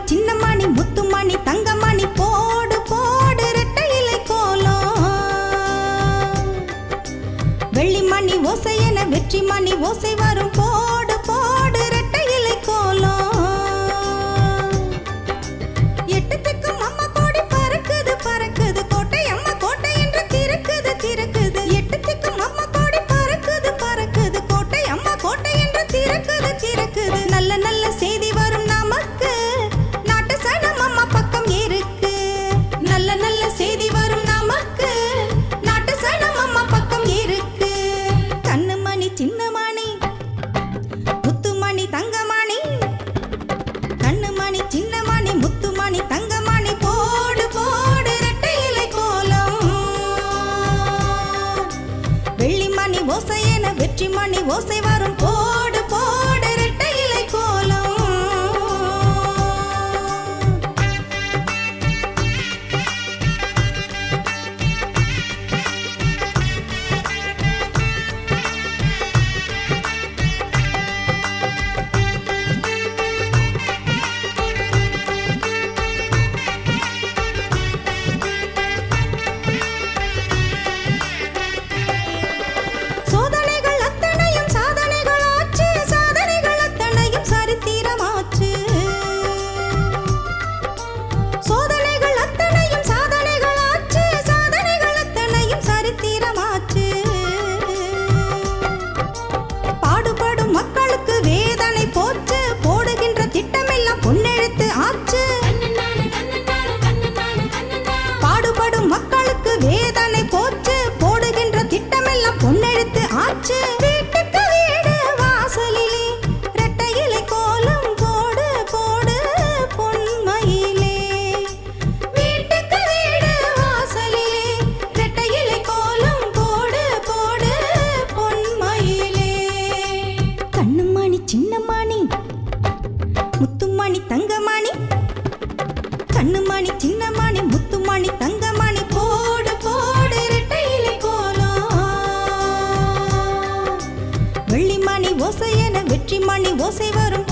சின்னமணி முத்துமணி தங்கமணி போடு போடு ரெட்டை இலை கோலம் வெள்ளிமணி ஓசை என வெற்றி மணி ஓசை வரும் போடு போடு ரெட்டை இலை கோலம் எட்டு திக்கும் அம்மா கோடி பறக்குது பறக்குது கோட்டை அம்மா கோட்டை என்று திறக்குது திறக்குது எட்டு திக்கும் அம்மா கோடி பறக்குது பறக்குது கோட்டை அம்மா கோட்டை என்று திறக்குது திறக்குது நல்ல நல்ல செய்தி வரும் நமக்கு நாட்டு சனம் அம்மா பக்கம் இருக்கு நல்ல நல்ல செய்தி வரும் நமக்கு நாட்டு சனம் அம்மா பக்கம் இருக்கு கண்ணுமணி சின்னமணி முத்துமணி தங்கமணி கண்ணுமணி சின்னமணி முத்துமணி தங்கமணி போடு போடு ரெட்டை இலை கோலம் வெள்ளிமணி ஓசை என வெற்றி மணி ஓசை வரும் போடு போடு ரெட்டை இலை கோலம் சோதனைகள் அத்தனையும் சாதனைகளாச்சு சாதனைகள் அத்தனையும் சரித்திரமாச்சு சோதனைகள் அத்தனையும் சாதனைகளாச்சு சாதனைகள் அத்தனையும் சரித்திரமாச்சு பாடுபடும் மக்களுக்கு வேதனை போச்சு போடுகின்ற திட்டமெல்லாம் பொன்னெழுத்து ஆச்சு பாடுபடும் மக்களுக்கு வேதனை போச்சு போடுகின்ற திட்டமெல்லாம் பொன்னெழுத்து ஆச்சு வீட்டுக்கு வீடு வாசலிலே ரெட்டை இலை கோலம் போடு போடு பொன்மயிலே வீட்டுக்கு வீடு வாசலிலே ரெட்டை இலை கோலம் போடு போடு பொன்மயிலே கண்ணுமணி சின்னமணி முத்துமணி தங்கமணி கண்ணுமணி சின்னமணி முத்துமணி தங்கமணி போடு போடு ரெட்டை இலை கோலம் வெள்ளிமணி ஓசை என வெற்றி மணி ஓசை வரும்